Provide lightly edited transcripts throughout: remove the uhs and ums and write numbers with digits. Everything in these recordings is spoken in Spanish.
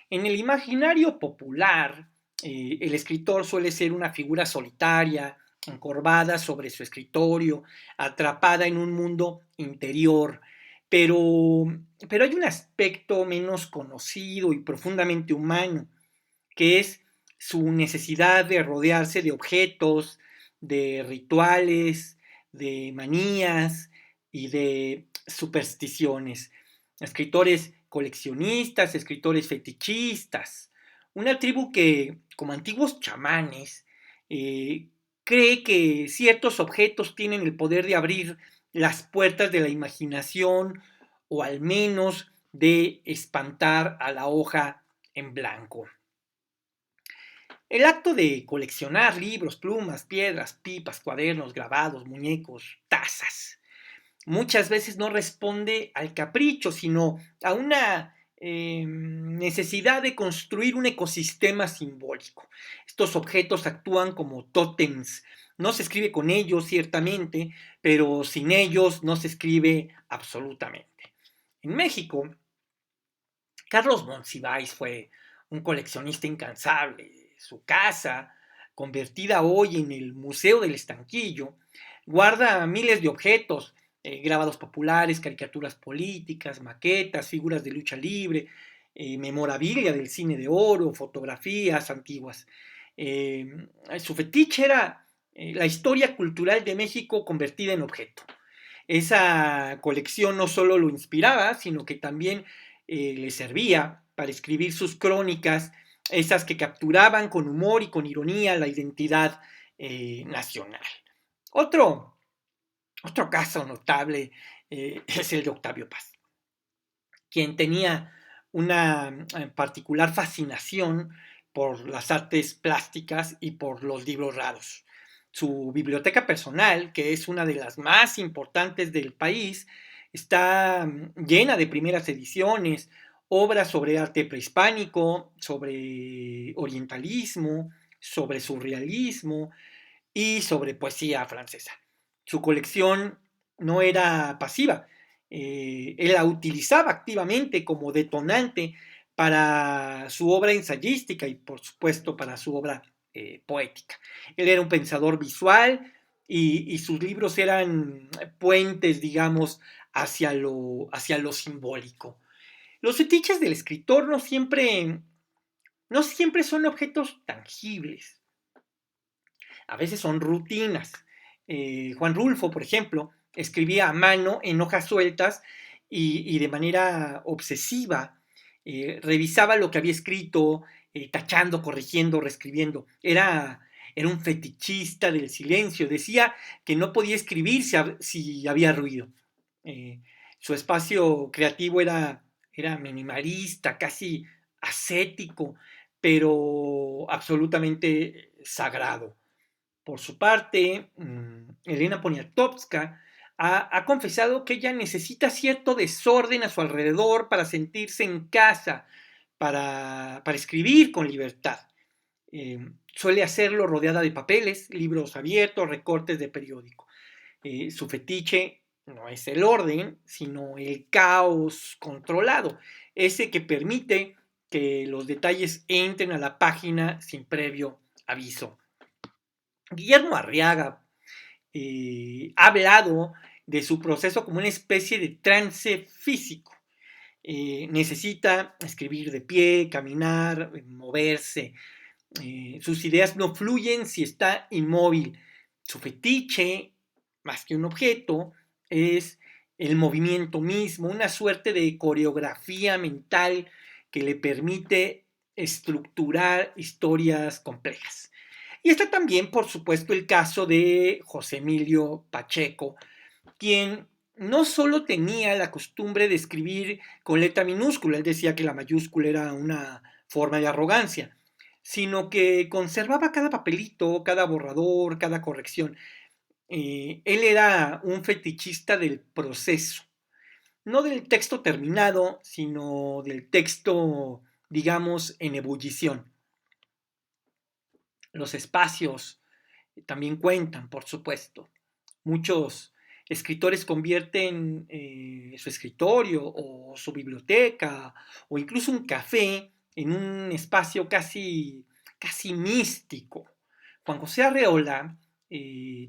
En el imaginario popular, el escritor suele ser una figura solitaria, encorvada sobre su escritorio, atrapada en un mundo interior, pero, pero hay un aspecto menos conocido y profundamente humano, que es su necesidad de rodearse de objetos, de rituales, de manías y de supersticiones. Escritores coleccionistas, escritores fetichistas, una tribu que, como antiguos chamanes, eh, cree que ciertos objetos tienen el poder de abrir las puertas de la imaginación o al menos de espantar a la hoja en blanco. El acto de coleccionar libros, plumas, piedras, pipas, cuadernos, grabados, muñecos, tazas, muchas veces no responde al capricho, sino a una necesidad de construir un ecosistema simbólico. Estos objetos actúan como tótems. No se escribe con ellos, ciertamente, pero sin ellos no se escribe absolutamente. En México, Carlos Monsiváis fue un coleccionista incansable. Su casa, convertida hoy en el Museo del Estanquillo, guarda miles de objetos, grabados populares, caricaturas políticas, maquetas, figuras de lucha libre, memorabilia del cine de oro, fotografías antiguas. Su fetiche era la historia cultural de México convertida en objeto. Esa colección no solo lo inspiraba, sino que también le servía para escribir sus crónicas, esas que capturaban con humor y con ironía la identidad nacional. Otro, otro caso notable es el de Octavio Paz, quien tenía una particular fascinación por las artes plásticas y por los libros raros. Su biblioteca personal, que es una de las más importantes del país, está llena de primeras ediciones, obras sobre arte prehispánico, sobre orientalismo, sobre surrealismo y sobre poesía francesa. Su colección no era pasiva, él la utilizaba activamente como detonante para su obra ensayística y por supuesto para su obra poética. Él era un pensador visual y sus libros eran puentes, digamos, hacia lo simbólico. Los fetiches del escritor no siempre son objetos tangibles, a veces son rutinas. Juan Rulfo, por ejemplo, escribía a mano en hojas sueltas y de manera obsesiva. Revisaba lo que había escrito, tachando, corrigiendo, reescribiendo. Era un fetichista del silencio. Decía que no podía escribir si había ruido. Eh, Su espacio creativo era minimalista, casi ascético, pero absolutamente sagrado. Por su parte, Elena Poniatowska ha confesado que ella necesita cierto desorden a su alrededor para sentirse en casa, para escribir con libertad. Suele hacerlo rodeada de papeles, libros abiertos, recortes de periódico. Su fetiche no es el orden, sino el caos controlado, ese que permite que los detalles entren a la página sin previo aviso. Guillermo Arriaga ha hablado de su proceso como una especie de trance físico. Necesita escribir de pie, caminar, moverse. Sus ideas no fluyen si está inmóvil. Su fetiche, más que un objeto, es el movimiento mismo, una suerte de coreografía mental que le permite estructurar historias complejas. Y está también, por supuesto, el caso de José Emilio Pacheco, quien no solo tenía la costumbre de escribir con letra minúscula, él decía que la mayúscula era una forma de arrogancia, sino que conservaba cada papelito, cada borrador, cada corrección. Él era un fetichista del proceso, no del texto terminado, sino del texto, digamos, en ebullición. Los espacios también cuentan, por supuesto. Muchos escritores convierten su escritorio o su biblioteca o incluso un café en un espacio casi místico. Juan José Arreola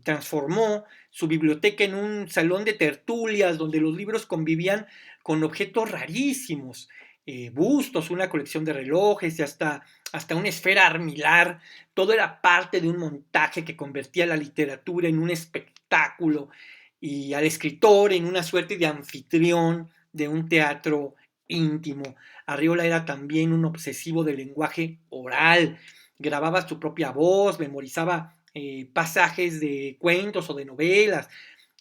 transformó su biblioteca en un salón de tertulias donde los libros convivían con objetos rarísimos, bustos, una colección de relojes y hasta una esfera armilar. Todo era parte de un montaje que convertía la literatura en un espectáculo y al escritor en una suerte de anfitrión de un teatro íntimo. Arriola era también un obsesivo del lenguaje oral, grababa su propia voz, memorizaba pasajes de cuentos o de novelas,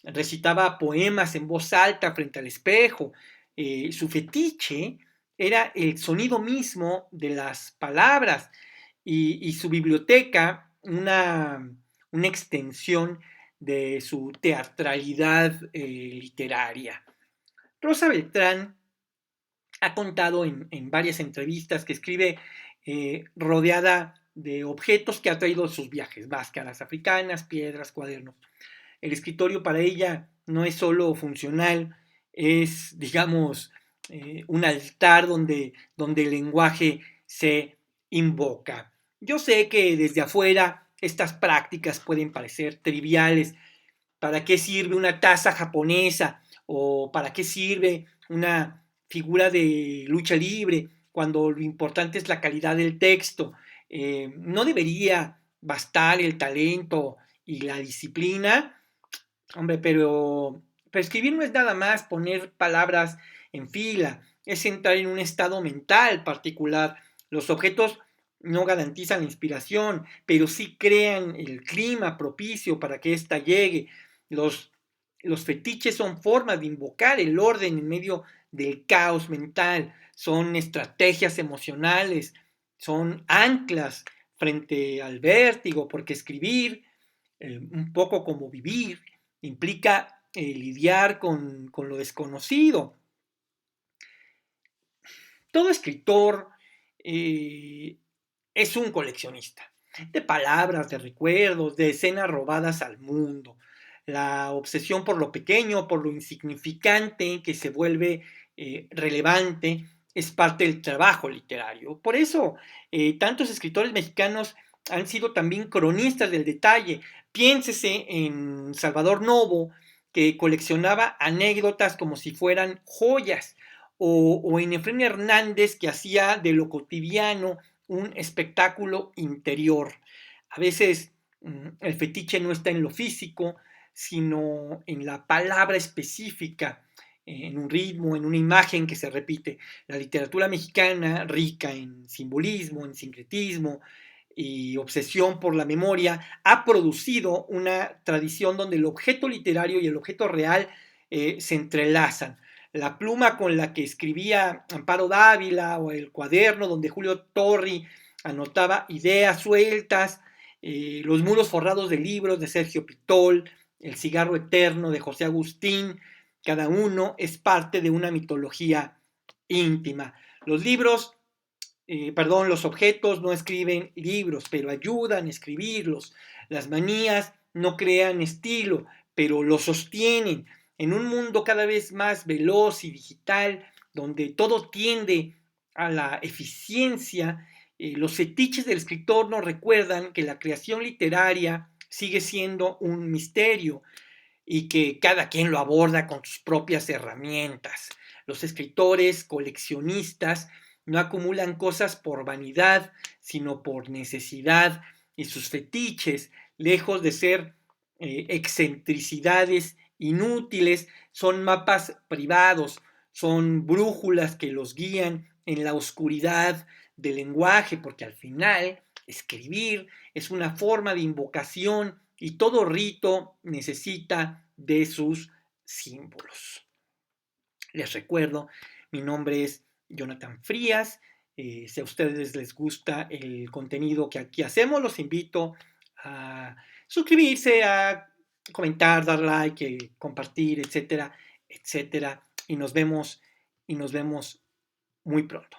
recitaba poemas en voz alta frente al espejo. Su fetiche era el sonido mismo de las palabras y su biblioteca una extensión de su teatralidad literaria. Rosa Beltrán ha contado en varias entrevistas que escribe rodeada de objetos que ha traído de sus viajes, máscaras africanas, piedras, cuadernos. El escritorio para ella no es solo funcional, es, digamos, un altar donde el lenguaje se invoca. Yo sé que desde afuera estas prácticas pueden parecer triviales. ¿Para qué sirve una taza japonesa? ¿O para qué sirve una figura de lucha libre cuando lo importante es la calidad del texto? ¿No debería bastar el talento y la disciplina? Hombre, pero escribir no es nada más poner palabras en fila, es entrar en un estado mental particular. Los objetos no garantizan la inspiración, pero sí crean el clima propicio para que ésta llegue. Los, los fetiches son formas de invocar el orden en medio del caos mental, son estrategias emocionales, son anclas frente al vértigo, porque escribir, un poco como vivir, implica lidiar con lo desconocido. Todo escritor es un coleccionista de palabras, de recuerdos, de escenas robadas al mundo. La obsesión por lo pequeño, por lo insignificante que se vuelve relevante, es parte del trabajo literario. Por eso, tantos escritores mexicanos han sido también cronistas del detalle. Piénsese en Salvador Novo, que coleccionaba anécdotas como si fueran joyas, o en Efraín Hernández, que hacía de lo cotidiano un espectáculo interior. A veces el fetiche no está en lo físico, sino en la palabra específica, en un ritmo, en una imagen que se repite. La literatura mexicana, rica en simbolismo, en sincretismo y obsesión por la memoria, ha producido una tradición donde el objeto literario y el objeto real se entrelazan. La pluma con la que escribía Amparo Dávila o el cuaderno donde Julio Torri anotaba ideas sueltas, los muros forrados de libros de Sergio Pitol, el cigarro eterno de José Agustín, cada uno es parte de una mitología íntima. Los libros, los objetos no escriben libros, pero ayudan a escribirlos. Las manías no crean estilo, pero lo sostienen. En un mundo cada vez más veloz y digital, donde todo tiende a la eficiencia, los fetiches del escritor nos recuerdan que la creación literaria sigue siendo un misterio y que cada quien lo aborda con sus propias herramientas. Los escritores, coleccionistas, no acumulan cosas por vanidad, sino por necesidad, y sus fetiches, lejos de ser excentricidades inútiles, son mapas privados, son brújulas que los guían en la oscuridad del lenguaje, porque al final escribir es una forma de invocación y todo rito necesita de sus símbolos. Les recuerdo, mi nombre es Jonathan Frías. Si a ustedes les gusta el contenido que aquí hacemos, los invito a suscribirse, a comentar, dar like, compartir, etcétera, etcétera. Y nos vemos muy pronto.